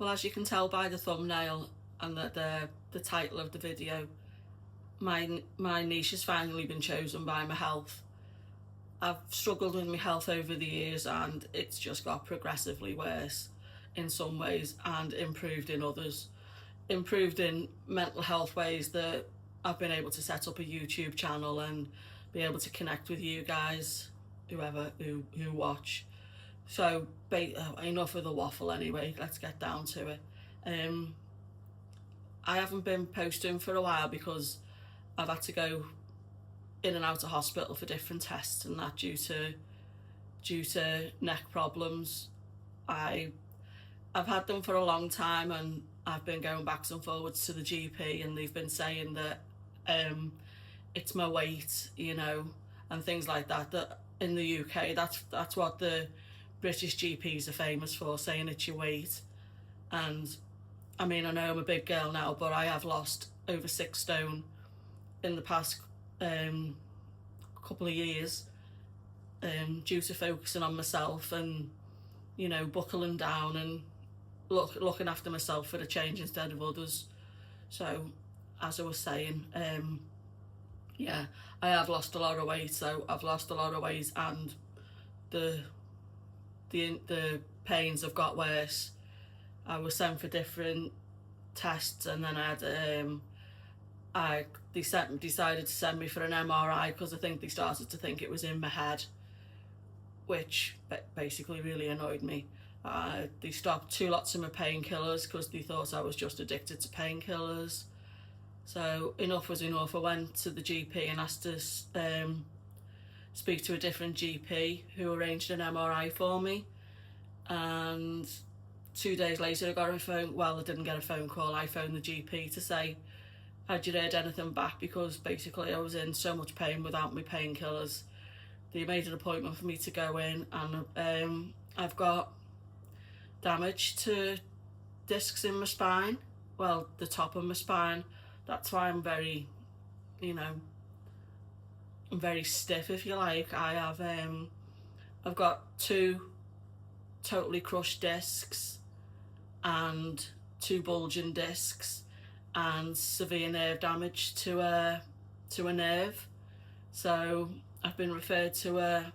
Well, as you can tell by the thumbnail and the title of the video, my niche has finally been chosen by my health. I've struggled with my health over the years, and it's just got progressively worse in some ways and improved in others. Improved in mental health ways that I've been able to set up a YouTube channel and be able to connect with you guys, who watch. So enough of the waffle anyway, let's get down to it. I haven't been posting for a while because I've had to go in and out of hospital for different tests and that due to neck problems. I've had them for a long time, and I've been going backwards and forwards to the GP, and they've been saying that it's my weight, and things like that. That in the UK, that's what the British GPs are famous for, saying it's your weight. And I mean, I know I'm a big girl now, but I have lost over 6 stone in the past couple of years due to focusing on myself and buckling down and looking after myself for a change instead of others. So as I was saying, yeah, I have lost a lot of weight. So I've lost a lot of weight, and the pains have got worse. I was sent for different tests, and then they decided to send me for an MRI because I think they started to think it was in my head, which basically really annoyed me. They stopped 2 lots of my painkillers because they thought I was just addicted to painkillers. So enough was enough. I went to the GP and asked to speak to a different GP who arranged an MRI for me. And 2 days later I got a phone, well, I didn't get a phone call, I phoned the GP to say, had you heard anything back? Because basically I was in so much pain without my painkillers. They made an appointment for me to go in, and I've got damage to discs in my spine, well, the top of my spine. That's why I'm very, I'm very stiff, if you like. I've got 2 totally crushed discs and 2 bulging discs and severe nerve damage to a nerve. So I've been referred to a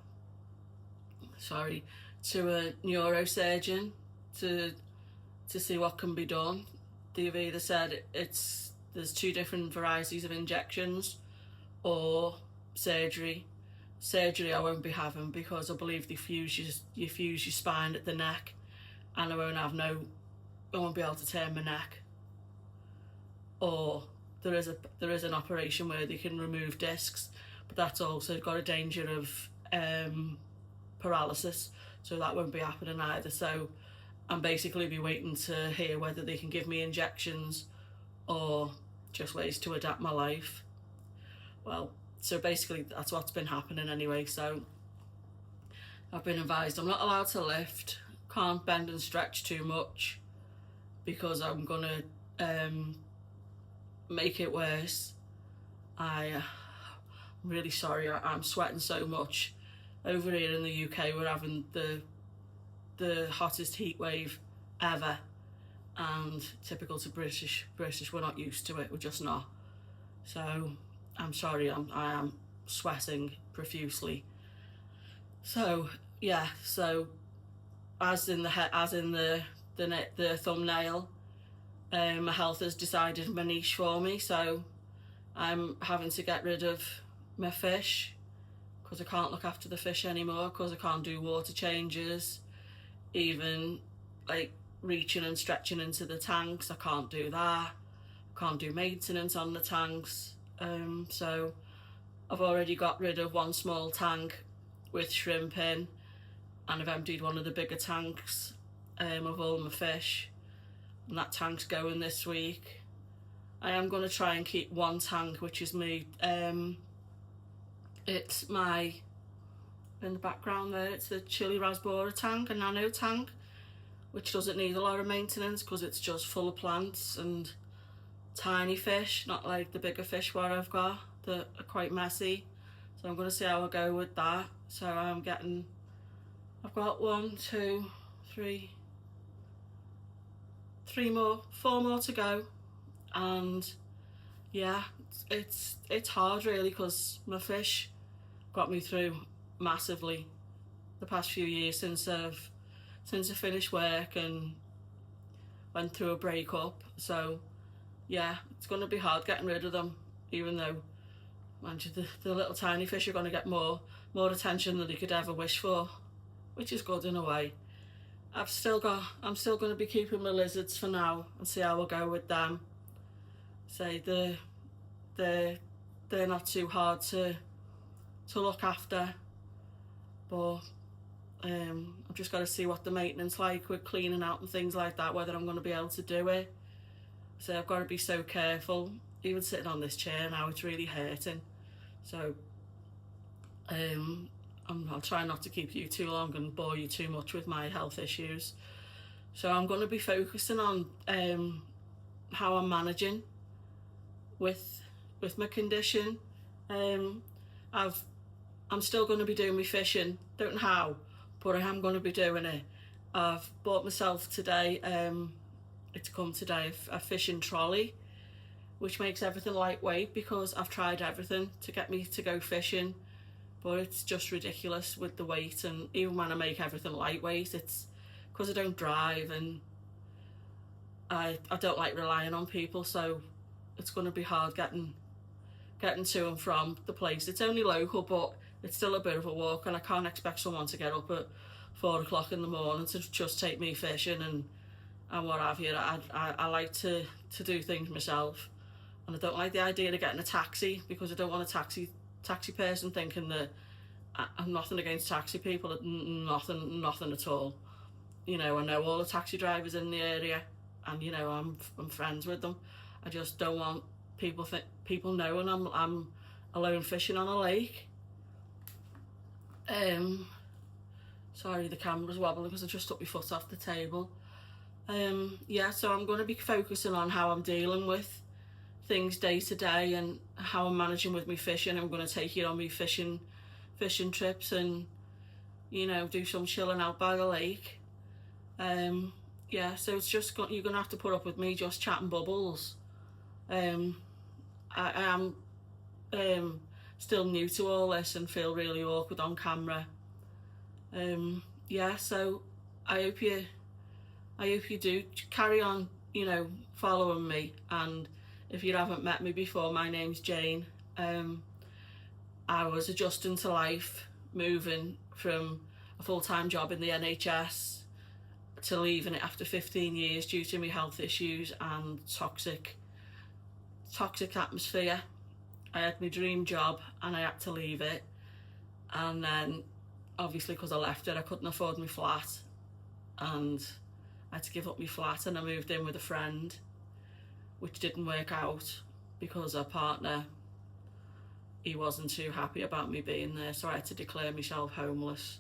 neurosurgeon to see what can be done. They've either said there's 2 different varieties of injections or surgery. Surgery I won't be having because I believe they fuse your spine at the neck, and I won't be able to turn my neck. Or there is an operation where they can remove discs, but that's also got a danger of paralysis, so that won't be happening either. So I'm basically be waiting to hear whether they can give me injections or just ways to adapt my life. Well, so basically that's what's been happening anyway. So I've been advised I'm not allowed to lift, can't bend and stretch too much because I'm gonna make it worse. I'm really sorry, I'm sweating so much. Over here in the UK we're having the hottest heat wave ever, and typical to British, we're not used to it, we're just not. So I'm sorry, I am sweating profusely. So yeah, so as in the thumbnail, my health has decided my niche for me. So I'm having to get rid of my fish because I can't look after the fish anymore because I can't do water changes, even like reaching and stretching into the tanks. I can't do that. I can't do maintenance on the tanks. So I've already got rid of 1 small tank with shrimp in, and I've emptied one of the bigger tanks of all my fish, and that tank's going this week. I am going to try and keep 1 tank, which is me. It's my, in the background there, it's a chili raspberry tank, a nano tank, which doesn't need a lot of maintenance because it's just full of plants and tiny fish, not like the bigger fish what I've got that are quite messy. So I'm going to see how I go with that. So I've got 1, 2, 3, 4 more to go, and yeah, it's hard really, because my fish got me through massively the past few years since I finished work and went through a breakup. So yeah, it's going to be hard getting rid of them, even though, mind you, the little tiny fish are going to get more attention than you could ever wish for, which is good in a way. I'm still going to be keeping my lizards for now and see how I go with them. Say they're not too hard to look after, but I've just got to see what the maintenance like with cleaning out and things like that, whether I'm going to be able to do it. So I've got to be so careful. Even sitting on this chair now, it's really hurting. So I'll try not to keep you too long and bore you too much with my health issues. So I'm going to be focusing on how I'm managing with my condition. I'm still going to be doing my fishing. Don't know how, but I am going to be doing it. I've bought myself today, it's come today, a fishing trolley, which makes everything lightweight, because I've tried everything to get me to go fishing, but it's just ridiculous with the weight. And even when I make everything lightweight, it's because I don't drive and I don't like relying on people, so it's going to be hard getting to and from the place. It's only local, but it's still a bit of a walk, and I can't expect someone to get up at 4 o'clock in the morning to just take me fishing and what have you. I like to do things myself, and I don't like the idea of getting a taxi, because I don't want a taxi person thinking that I'm nothing against taxi people, nothing at all. You know, I know all the taxi drivers in the area, and you know, I'm friends with them. I just don't want people knowing I'm alone fishing on a lake. Sorry, the camera's wobbling because I just took my foot off the table. Yeah, so I'm going to be focusing on how I'm dealing with things day to day and how I'm managing with my fishing. I'm going to take you on my fishing trips and, you know, do some chilling out by the lake. Yeah, so it's just you're going to have to put up with me just chatting bubbles. I am still new to all this and feel really awkward on camera. Yeah, so I hope you do carry on, you know, following me. And if you haven't met me before, my name's Jane. I was adjusting to life, moving from a full-time job in the NHS to leaving it after 15 years due to my health issues and toxic atmosphere. I had my dream job and I had to leave it, and then obviously because I left it I couldn't afford my flat, and I had to give up my flat, and I moved in with a friend, which didn't work out because our partner, he wasn't too happy about me being there, so I had to declare myself homeless.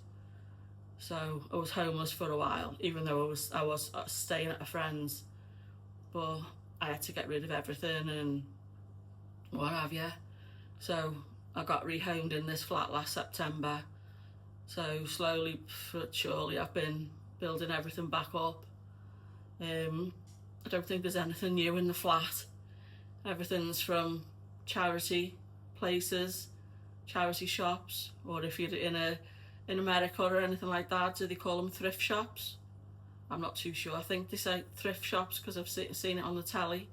So I was homeless for a while, even though I was staying at a friend's, but I had to get rid of everything and what have you. So I got rehomed in this flat last September. So slowly but surely I've been building everything back up. I don't think there's anything new in the flat. Everything's from charity places, charity shops, or if you're in America or anything like that, do they call them thrift shops? I'm not too sure. I think they say thrift shops because I've seen it on the telly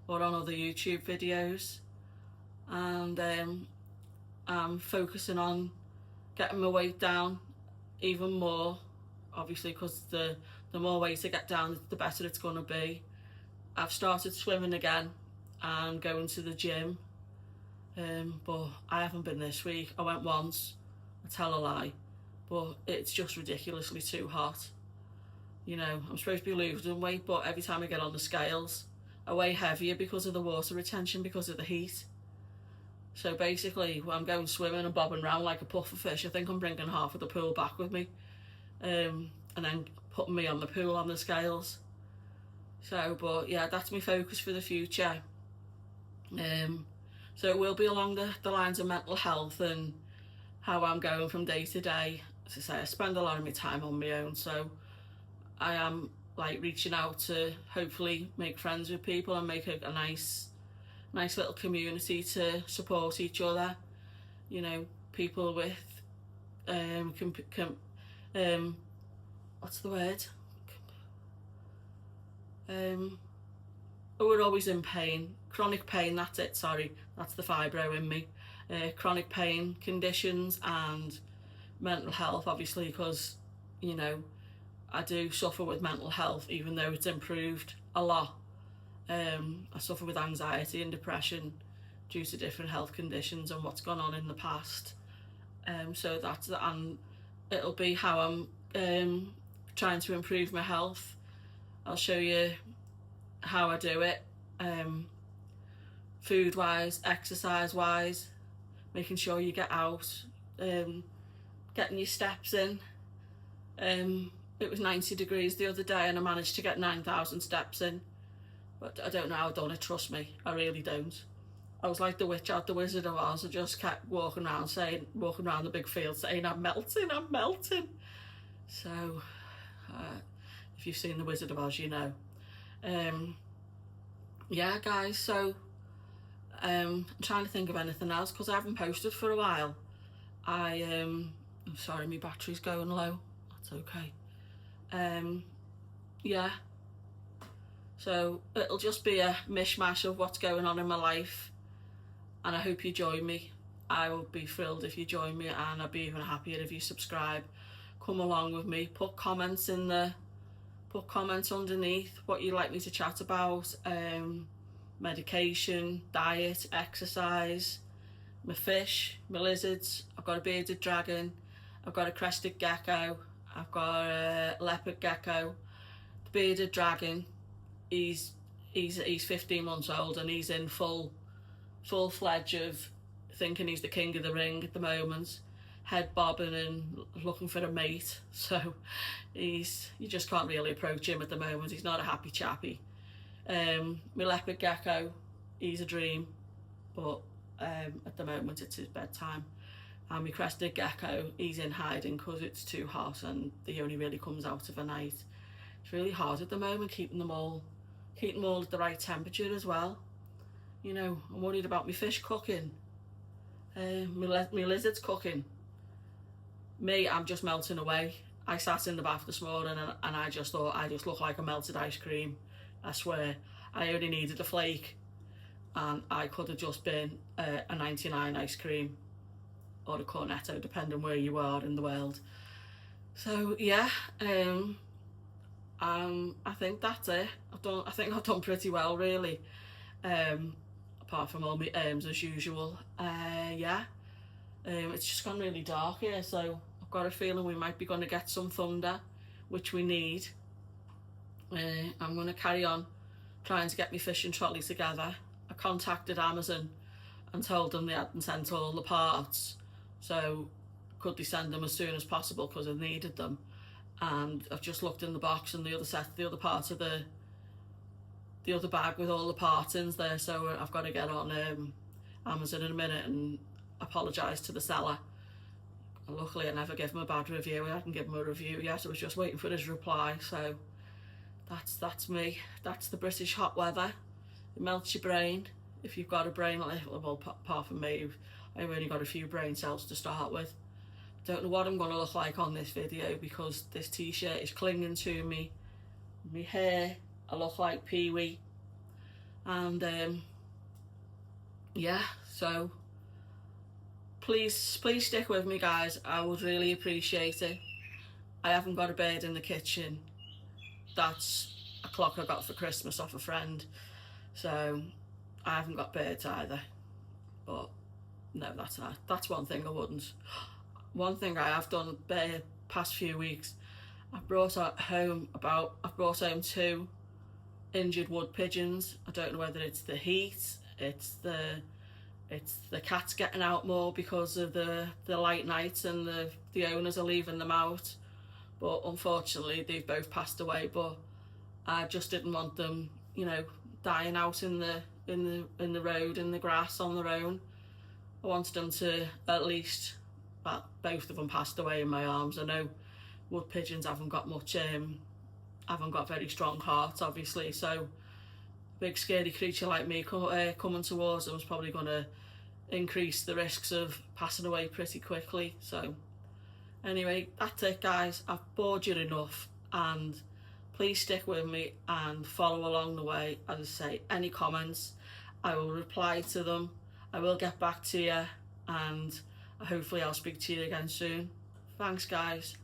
or on other YouTube videos. And I'm focusing on getting my weight down even more, obviously, because the more weight I get down, the better it's going to be. I've started swimming again and going to the gym, but I haven't been this week. I went once, I tell a lie, but it's just ridiculously too hot. You know, I'm supposed to be losing weight, but every time I get on the scales, I weigh heavier because of the water retention, because of the heat. So basically, when I'm going swimming and bobbing around like a puffer fish, I think I'm bringing half of the pool back with me, and then putting me on the pool on the scales. So, but yeah, that's my focus for the future. So it will be along the lines of mental health and how I'm going from day to day. As I say, I spend a lot of my time on my own, so I am like reaching out to hopefully make friends with people and make a nice little community to support each other. You know, people with what's the word? We're always in pain, chronic pain, that's it, sorry, that's the fibro in me. Chronic pain conditions and mental health, obviously, because, you know, I do suffer with mental health, even though it's improved a lot. I suffer with anxiety and depression due to different health conditions and what's gone on in the past. So that's, and it'll be how I'm trying to improve my health. I'll show you how I do it, food wise, exercise wise, making sure you get out, getting your steps in. It was 90 degrees the other day and I managed to get 9,000 steps in, but I don't know how I've done it, trust me, I really don't. I was like the witch out the Wizard of Oz. I just kept walking around the big field saying, I'm melting. So, if you've seen the Wizard of Oz, you know. Yeah, guys, so I'm trying to think of anything else because I haven't posted for a while. I'm sorry, my battery's going low. That's okay. Yeah. So it'll just be a mishmash of what's going on in my life, and I hope you join me. I will be thrilled if you join me, and I'll be even happier if you subscribe. Come along with me. Put comments underneath what you'd like me to chat about. Medication, diet, exercise, my fish, my lizards. I've got a bearded dragon. I've got a crested gecko. I've got a leopard gecko. The bearded dragon, he's 15 months old and he's in full-fledged of thinking he's the king of the ring at the moment, head bobbing and looking for a mate. So you just can't really approach him at the moment. He's not a happy chappy. My leopard gecko, he's a dream, but at the moment it's his bedtime. And my crested gecko, he's in hiding because it's too hot and he only really comes out of a night. It's really hard at the moment keeping them all at the right temperature as well. You know, I'm worried about my fish cooking, my lizards cooking. Me, I'm just melting away. I sat in the bath this morning and I just thought I just look like a melted ice cream. I swear, I only needed a flake and I could have just been a 99 ice cream or a cornetto, depending where you are in the world. So yeah, I think that's it. I think I've done pretty well, really. Apart from all my aims as usual. Yeah. It's just gone really dark here, so I've got a feeling we might be going to get some thunder, which we need. I'm going to carry on trying to get my fishing trolley together. I contacted Amazon and told them they hadn't sent all the parts, so could they send them as soon as possible because I needed them. And I've just looked in the box and the other part of the other bag with all the parts in there, so I've got to get on Amazon in a minute and apologise to the seller. And luckily I never gave him a bad review. I hadn't given him a review yet, I was just waiting for his reply. So that's me. That's the British hot weather. It melts your brain if you've got a brain. Well, apart from me, I've only got a few brain cells to start with. Don't know what I'm going to look like on this video because this t-shirt is clinging to me. My hair, I look like Pee-wee. And yeah, so please stick with me, guys. I would really appreciate it. I haven't got a bird in the kitchen. That's a clock I got for Christmas off a friend, so I haven't got birds either. But no, that's one thing I wouldn't. One thing I have done the past few weeks, I've brought home 2 injured wood pigeons. I don't know whether it's the heat, it's the cats getting out more because of the light nights and the owners are leaving them out. But unfortunately they've both passed away. But I just didn't want them, you know, dying out in the road, in the grass on their own. I wanted them to at least, well, both of them passed away in my arms. I know wood pigeons haven't got much haven't got very strong hearts, obviously, so a big scary creature like me coming towards them is probably going to increase the risks of passing away pretty quickly. So anyway, that's it guys, I've bored you enough, and please stick with me and follow along the way. As I say, any comments, I will reply to them, I will get back to you, and hopefully I'll speak to you again soon. Thanks guys.